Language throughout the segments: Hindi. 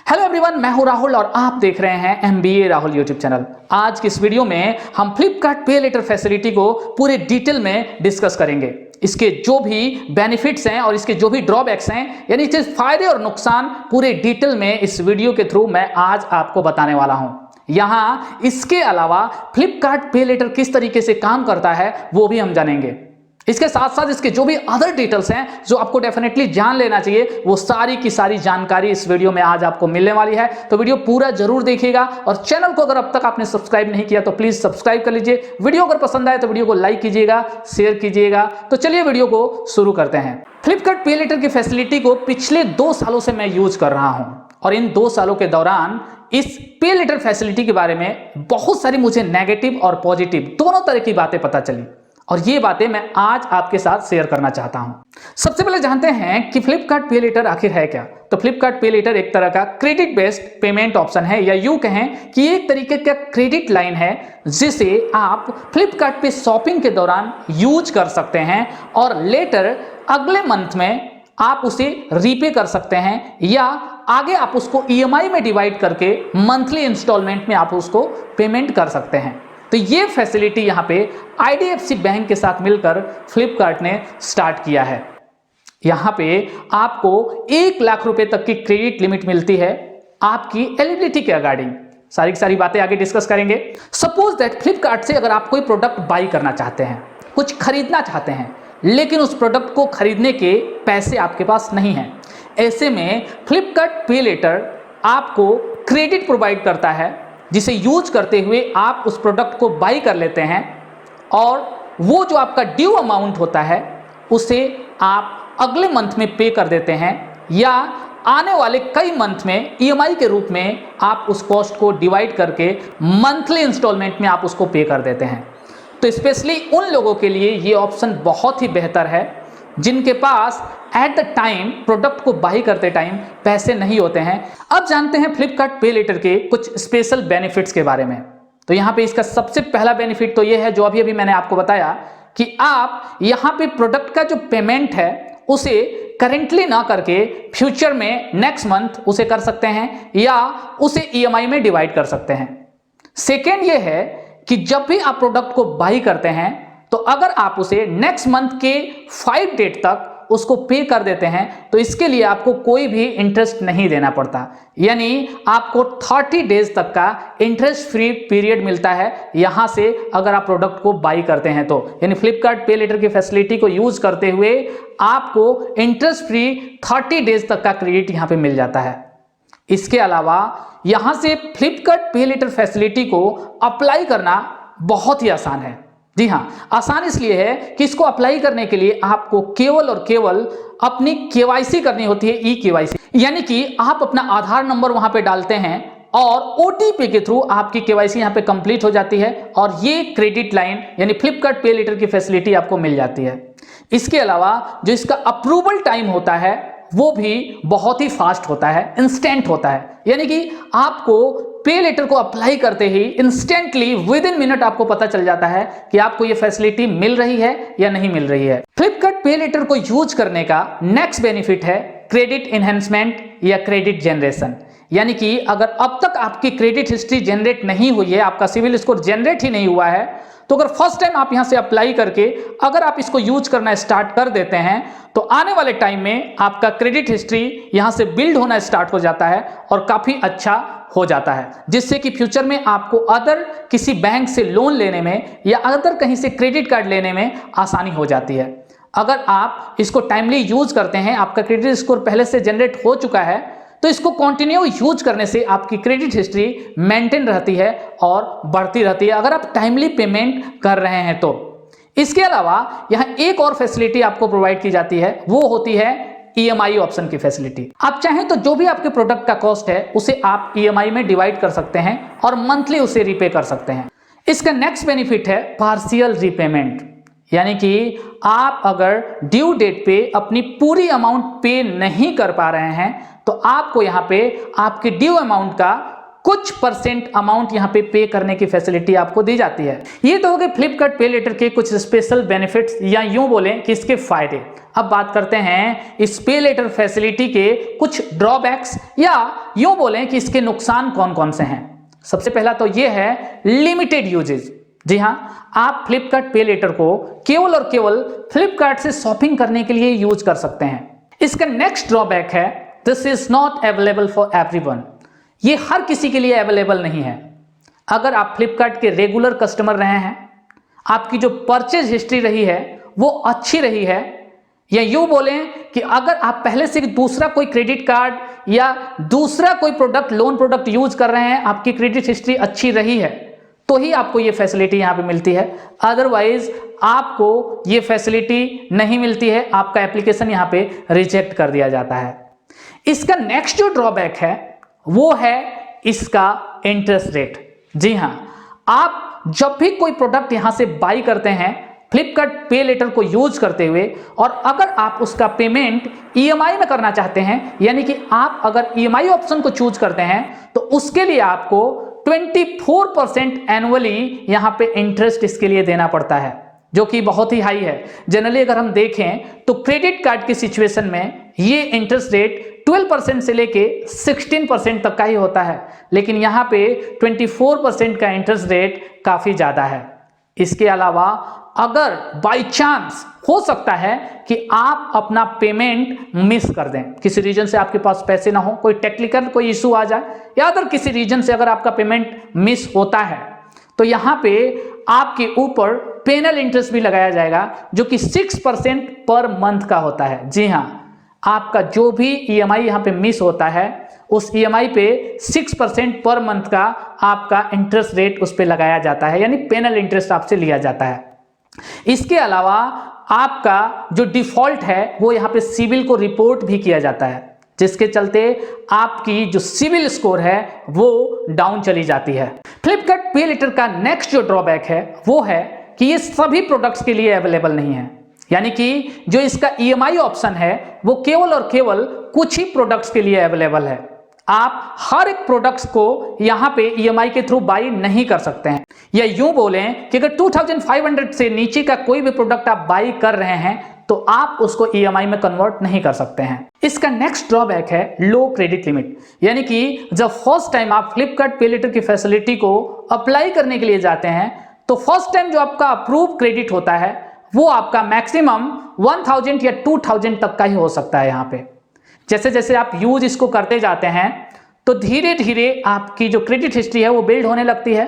हेलो एवरीवन, मैं हूं राहुल और आप देख रहे हैं MBA राहुल यूट्यूब चैनल। आज की इस वीडियो में हम फ्लिपकार्ट पे लेटर फैसिलिटी को पूरे डिटेल में डिस्कस करेंगे। इसके जो भी बेनिफिट्स हैं और इसके जो भी ड्रॉबैक्स हैं, यानी इसके फायदे और नुकसान पूरे डिटेल में इस वीडियो के थ्रू मैं आज आपको बताने वाला हूं। यहां इसके अलावा फ्लिपकार्ट पे लेटर किस तरीके से काम करता है वो भी हम जानेंगे। इसके साथ साथ इसके जो भी अदर डिटेल्स हैं जो आपको डेफिनेटली जान लेना चाहिए, वो सारी की सारी जानकारी इस वीडियो में आज आपको मिलने वाली है। तो वीडियो पूरा जरूर देखिएगा और चैनल को अगर अब तक आपने सब्सक्राइब नहीं किया तो प्लीज सब्सक्राइब कर लीजिए। वीडियो अगर पसंद आए तो वीडियो को लाइक कीजिएगा, शेयर कीजिएगा। तो चलिए वीडियो को शुरू करते हैं। फ्लिपकार्ट पे लेटर की फैसिलिटी को पिछले 2 सालों से मैं यूज कर रहा हूं और इन 2 सालों के दौरान इस पे लेटर फैसिलिटी के बारे में बहुत सारी मुझे नेगेटिव और पॉजिटिव दोनों तरह की बातें पता चली और ये बातें मैं आज आपके साथ शेयर करना चाहता हूं। सबसे पहले जानते हैं कि फ्लिपकार्ट पे लेटर आखिर है क्या। तो फ्लिपकार्ट पे लेटर एक तरह का क्रेडिट बेस्ड पेमेंट ऑप्शन है, या यूं कहें कि एक तरीके का क्रेडिट लाइन है जिसे आप फ्लिपकार्ट पे शॉपिंग के दौरान यूज कर सकते हैं और लेटर अगले मंथ में आप उसे रीपे कर सकते हैं या आगे आप उसको EMI में डिवाइड करके मंथली इंस्टॉलमेंट में आप उसको पेमेंट कर सकते हैं। तो ये फैसिलिटी यहाँ पे IDFC बैंक के साथ मिलकर फ्लिपकार्ट ने स्टार्ट किया है। यहाँ पे आपको 1 लाख रुपए तक की क्रेडिट लिमिट मिलती है आपकी एलिजिबिलिटी के अकॉर्डिंग। सारी की सारी बातें आगे डिस्कस करेंगे। सपोज दैट फ्लिपकार्ट से अगर आप कोई प्रोडक्ट बाई करना चाहते हैं, कुछ खरीदना चाहते हैं, लेकिन उस प्रोडक्ट को खरीदने के पैसे आपके पास नहीं हैं, ऐसे में फ्लिपकार्ट पे लेटर आपको क्रेडिट प्रोवाइड करता है जिसे यूज करते हुए आप उस प्रोडक्ट को बाई कर लेते हैं और वो जो आपका ड्यू अमाउंट होता है उसे आप अगले मंथ में पे कर देते हैं या आने वाले कई मंथ में EMI के रूप में आप उस कॉस्ट को डिवाइड करके मंथली इंस्टॉलमेंट में आप उसको पे कर देते हैं। तो स्पेशली उन लोगों के लिए ये ऑप्शन बहुत ही बेहतर है जिनके पास एट द टाइम प्रोडक्ट को बाई करते टाइम पैसे नहीं होते हैं। अब जानते हैं फ्लिपकार्ट पे लेटर के कुछ स्पेशल बेनिफिट्स के बारे में। तो यहाँ पे इसका सबसे पहला बेनिफिट तो ये है जो अभी मैंने आपको बताया कि आप यहाँ पे प्रोडक्ट का जो पेमेंट है उसे करेंटली ना करके फ्यूचर में नेक्स्ट मंथ उसे कर सकते हैं या उसे EMI में डिवाइड कर सकते हैं। सेकेंड ये है कि जब भी आप प्रोडक्ट को बाई करते हैं तो अगर आप उसे नेक्स्ट मंथ के 5 डेट तक उसको पे कर देते हैं तो इसके लिए आपको कोई भी इंटरेस्ट नहीं देना पड़ता, यानी आपको 30 डेज तक का इंटरेस्ट फ्री पीरियड मिलता है यहां से अगर आप प्रोडक्ट को बाई करते हैं तो। यानी फ्लिपकार्ट पे लेटर की फैसिलिटी को यूज करते हुए आपको इंटरेस्ट फ्री 30 डेज तक का क्रेडिट यहां पे मिल जाता है। इसके अलावा यहां से फ्लिपकार्ट पे लेटर फैसिलिटी को अप्लाई करना बहुत ही आसान है। जी हाँ, आसान इसलिए है कि इसको अप्लाई करने के लिए आपको केवल और केवल अपनी KYC करनी होती है, eKYC, यानी कि आप अपना आधार नंबर वहां पे डालते हैं और OTP के थ्रू आपकी KYC यहां पे कंप्लीट हो जाती है और ये क्रेडिट लाइन यानी फ्लिपकार्ट पे लेटर की फैसिलिटी आपको मिल जाती है। इसके अलावा जो इसका अप्रूवल टाइम होता है वो भी बहुत ही फास्ट होता है, इंस्टेंट होता है, यानी कि आपको पे लेटर को अप्लाई करते ही इंस्टेंटली विद इन मिनट आपको पता चल जाता है कि आपको ये फैसिलिटी मिल रही है या नहीं मिल रही है। फ्लिपकार्ट पे लेटर को यूज करने का नेक्स्ट बेनिफिट है क्रेडिट एनहेंसमेंट या क्रेडिट जनरेशन, यानी कि अगर अब तक आपकी क्रेडिट हिस्ट्री जनरेट नहीं हुई है, आपका सिविल स्कोर जनरेट ही नहीं हुआ है, तो अगर फर्स्ट टाइम आप यहां से अप्लाई करके अगर आप इसको यूज करना स्टार्ट कर देते हैं तो आने वाले टाइम में आपका क्रेडिट हिस्ट्री यहां से बिल्ड होना स्टार्ट हो जाता है और काफी अच्छा हो जाता है, जिससे कि फ्यूचर में आपको अदर किसी बैंक से लोन लेने में या अदर कहीं से क्रेडिट कार्ड लेने में आसानी हो जाती है। अगर आप इसको टाइमली यूज करते हैं, आपका क्रेडिट स्कोर पहले से जनरेट हो चुका है, तो इसको कंटिन्यू यूज करने से आपकी क्रेडिट हिस्ट्री मेंटेन रहती है और बढ़ती रहती है अगर आप टाइमली पेमेंट कर रहे हैं तो। इसके अलावा यहां एक और फैसिलिटी आपको प्रोवाइड की जाती है, वो होती है EMI ऑप्शन की फैसिलिटी। आप चाहें तो जो भी आपके प्रोडक्ट का कॉस्ट है उसे आप EMI में डिवाइड कर सकते हैं और मंथली उसे रीपे कर सकते हैं। इसका नेक्स्ट बेनिफिट है पार्शियल रीपेमेंट, यानी कि आप अगर ड्यू डेट पे अपनी पूरी अमाउंट पे नहीं कर पा रहे हैं तो आपको यहाँ पे आपके ड्यू अमाउंट का कुछ % अमाउंट यहाँ पे करने की फैसिलिटी आपको दी जाती है। ये तो हो गए फ्लिपकार्ट पे लेटर के कुछ स्पेशल बेनिफिट्स या यूं बोलें कि इसके फायदे। अब बात करते हैं इस पे लेटर फैसिलिटी के कुछ ड्रॉबैक्स या यूं बोलें कि इसके नुकसान कौन कौन से हैं। सबसे पहला तो ये है लिमिटेड यूजेज। जी हां, आप फ्लिपकार्ट पे लेटर को केवल और केवल फ्लिपकार्ट से शॉपिंग करने के लिए यूज कर सकते हैं। इसका नेक्स्ट ड्रॉबैक है this is not available for everyone. ये हर किसी के लिए अवेलेबल नहीं है। अगर आप फ्लिपकार्ट के रेगुलर कस्टमर रहे हैं, आपकी जो परचेज हिस्ट्री रही है वो अच्छी रही है, या यूं बोलें कि अगर आप पहले से दूसरा कोई क्रेडिट कार्ड या दूसरा कोई प्रोडक्ट, लोन प्रोडक्ट यूज कर रहे हैं, आपकी क्रेडिट हिस्ट्री अच्छी रही है, तो ही आपको ये फैसिलिटी यहां पे मिलती है। अदरवाइज आपको ये फैसिलिटी नहीं मिलती है, आपका एप्लीकेशन यहां पे रिजेक्ट कर दिया जाता है। इसका नेक्स्ट जो ड्रॉबैक है वो है इसका इंटरेस्ट रेट। जी हां, आप जब भी कोई प्रोडक्ट यहां से बाई करते हैं फ्लिपकार्ट पे लेटर को यूज करते हुए, और अगर आप उसका पेमेंट ईएमआई में करना चाहते हैं, यानी कि आप अगर ईएमआई ऑप्शन को चूज करते हैं, तो उसके लिए आपको 24% एनुअली यहां पे इंटरेस्ट इसके लिए देना पड़ता है, जो कि बहुत ही हाई है। जनरली अगर हम देखें तो क्रेडिट कार्ड की सिचुएशन में ये इंटरेस्ट रेट 12% से लेके 16% तक का ही होता है, लेकिन यहां पे 24% का इंटरेस्ट रेट काफी ज्यादा है। इसके अलावा अगर बाय चांस हो सकता है कि आप अपना पेमेंट मिस कर दें, किसी रीजन से आपके पास पैसे ना हो, कोई टेक्निकल कोई इशू आ जाए, या अगर किसी रीजन से अगर आपका पेमेंट मिस होता है, तो यहां पे आपके ऊपर पेनल इंटरेस्ट भी लगाया जाएगा, जो कि 6% पर मंथ का होता है। जी हां, आपका जो भी ईएमआई यहां पे मिस होता है, उस ईएमआई पे 6% पर मंथ का आपका इंटरेस्ट रेट उस पे लगाया जाता है, यानी पेनल इंटरेस्ट आपसे लिया जाता है। इसके अलावा आपका जो डिफॉल्ट है वो यहां पे सिविल को रिपोर्ट भी किया जाता है, जिसके चलते आपकी जो सिविल स्कोर है वो डाउन चली जाती है। फ्लिपकार्ट पे लेटर का नेक्स्ट जो ड्रॉबैक है वो है कि ये सभी प्रोडक्ट्स के लिए अवेलेबल नहीं है, यानी कि जो इसका ईएमआई ऑप्शन है वो केवल और केवल कुछ ही प्रोडक्ट्स के लिए अवेलेबल है। आप हर एक प्रोडक्ट्स को यहां पे ईएमआई के थ्रू बाई नहीं कर सकते हैं, या यूं बोलें कि अगर 2500 से नीचे का कोई भी प्रोडक्ट आप बाई कर रहे हैं तो आप उसको ईएमआई में कन्वर्ट नहीं कर सकते हैं। इसका नेक्स्ट ड्रॉबैक है लो क्रेडिट लिमिट, यानी कि जब फर्स्ट टाइम आप फ्लिपकार्ट पे लेटर की फैसिलिटी को अप्लाई करने के लिए जाते हैं, तो फर्स्ट टाइम जो आपका अप्रूव क्रेडिट होता है वो आपका मैक्सिमम 1000 या 2000 तक का ही हो सकता है। यहाँ पे जैसे जैसे आप यूज इसको करते जाते हैं तो धीरे धीरे आपकी जो क्रेडिट हिस्ट्री है वो बिल्ड होने लगती है,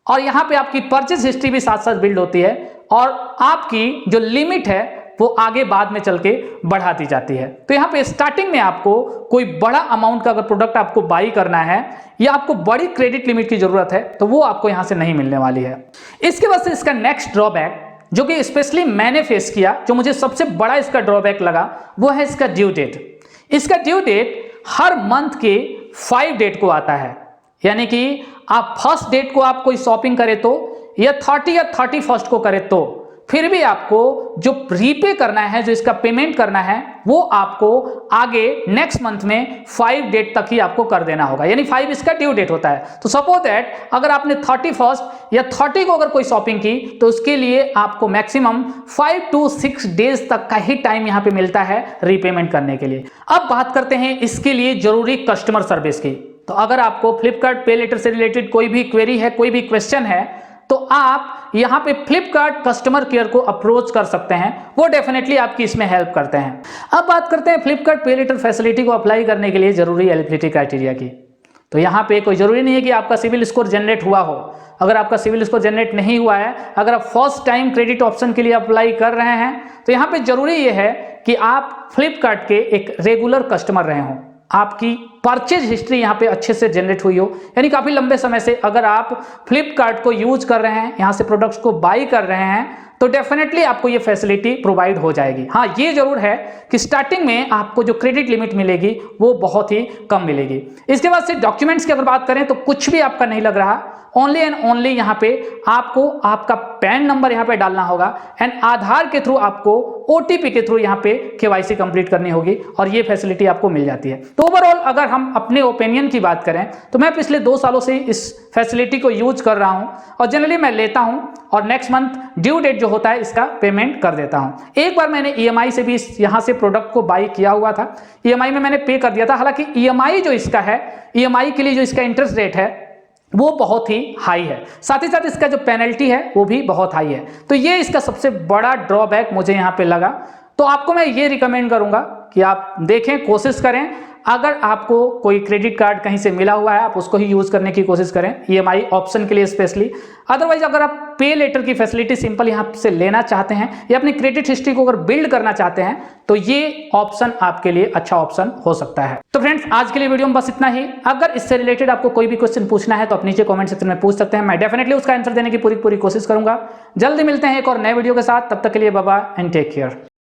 और यहाँ पे आपकी परचेज हिस्ट्री भी साथ साथ बिल्ड होती है, और आपकी जो लिमिट है वो आगे बाद में चल के बढ़ा दी जाती है। तो यहाँ पे स्टार्टिंग में आपको कोई बड़ा अमाउंट का अगर प्रोडक्ट आपको बाई करना है या आपको बड़ी क्रेडिट लिमिट की जरूरत है तो वो आपको यहाँ से नहीं मिलने वाली है। इसके बाद से इसका नेक्स्ट ड्रॉबैक जो कि स्पेशली मैंने फेस किया, जो मुझे सबसे बड़ा इसका ड्रॉबैक लगा, वो है इसका ड्यू डेट। इसका ड्यू डेट हर मंथ के 5 डेट को आता है, यानी कि आप फर्स्ट डेट को आप कोई शॉपिंग करें तो, या 30 या 31 को करें तो, फिर भी आपको जो रीपे करना है, जो इसका पेमेंट करना है, वो आपको आगे नेक्स्ट मंथ में 5 डेट तक ही आपको कर देना होगा, यानी 5 इसका ड्यू डेट होता है। तो सपोज दैट अगर आपने 31 या 30 को अगर कोई शॉपिंग की तो उसके लिए आपको मैक्सिमम 5 to 6 डेज तक का ही टाइम यहाँ पे मिलता है रीपेमेंट करने के लिए। अब बात करते हैं इसके लिए जरूरी कस्टमर सर्विस की। तो अगर आपको फ्लिपकार्ट पे लेटर से रिलेटेड कोई भी क्वेरी है, कोई भी क्वेश्चन है, तो आप यहां पे फ्लिपकार्ट कस्टमर केयर को अप्रोच कर सकते हैं, वो डेफिनेटली आपकी इसमें हेल्प करते हैं। अब बात करते हैं फ्लिपकार्ट पे लेटर फैसिलिटी को अप्लाई करने के लिए जरूरी एलिजिबिलिटी क्राइटेरिया की। तो यहां पे कोई जरूरी नहीं है कि आपका सिविल स्कोर जनरेट हुआ हो। अगर आपका सिविल स्कोर जनरेट नहीं हुआ है, अगर आप फर्स्ट टाइम क्रेडिट ऑप्शन के लिए अप्लाई कर रहे हैं, तो यहाँ पे जरूरी ये है कि आप फ्लिपकार्ट के एक रेगुलर कस्टमर रहे हों, आपकी परचेज हिस्ट्री यहाँ पे अच्छे से जनरेट हुई हो, यानी काफी लंबे समय से अगर आप फ्लिपकार्ट को यूज कर रहे हैं, यहाँ से प्रोडक्ट्स को बाई कर रहे हैं, तो डेफिनेटली आपको ये फैसिलिटी प्रोवाइड हो जाएगी। हाँ, ये जरूर है कि स्टार्टिंग में आपको जो क्रेडिट लिमिट मिलेगी वो बहुत ही कम मिलेगी। इसके बाद से डॉक्यूमेंट्स की अगर बात करें तो कुछ भी आपका नहीं लग रहा, ओनली एंड ओनली यहाँ पे आपको आपका पैन नंबर यहाँ पे डालना होगा, एंड आधार के थ्रू आपको OTP के थ्रू यहाँ पे KYC कंप्लीट करनी होगी और ये फैसिलिटी आपको मिल जाती है। तो ओवरऑल अगर हम अपने ओपिनियन की बात करें तो मैं पिछले 2 सालों से इस फैसिलिटी को यूज कर रहा हूं और जनरली मैं लेता हूं और नेक्स्ट मंथ ड्यू डेट जो होता है इसका पेमेंट कर देता हूं। एक बार मैंने EMI से भी यहां से प्रोडक्ट को बाई किया हुआ था, EMI में मैंने पे कर दिया था। हालांकि EMI जो इसका है, EMI के लिए जो इसका इंटरेस्ट रेट है वो बहुत ही हाई है, साथ ही साथ इसका जो पेनल्टी है वो भी बहुत हाई है। तो ये इसका सबसे बड़ा ड्रॉबैक मुझे यहाँ पे लगा। तो आपको मैं ये रिकमेंड करूंगा कि आप देखें, कोशिश करें। अगर आपको कोई क्रेडिट कार्ड कहीं से मिला हुआ है आप उसको ही यूज करने की कोशिश करें, EMI ऑप्शन के लिए स्पेशली। अदरवाइज अगर आप पे लेटर की फैसिलिटी सिंपल यहाँ से लेना चाहते हैं या अपनी क्रेडिट हिस्ट्री को अगर बिल्ड करना चाहते हैं तो ये ऑप्शन आपके लिए अच्छा ऑप्शन हो सकता है। तो फ्रेंड्स आज के लिए वीडियो में बस इतना ही। अगर इससे रिलेटेड आपको कोई भी क्वेश्चन पूछना है तो आप नीचे कमेंट सेक्शन में पूछ सकते हैं, मैं डेफिनेटली उसका आंसर देने की पूरी कोशिश करूंगा। जल्दी मिलते हैं एक और नए वीडियो के साथ, तब तक के लिए bye bye and take care.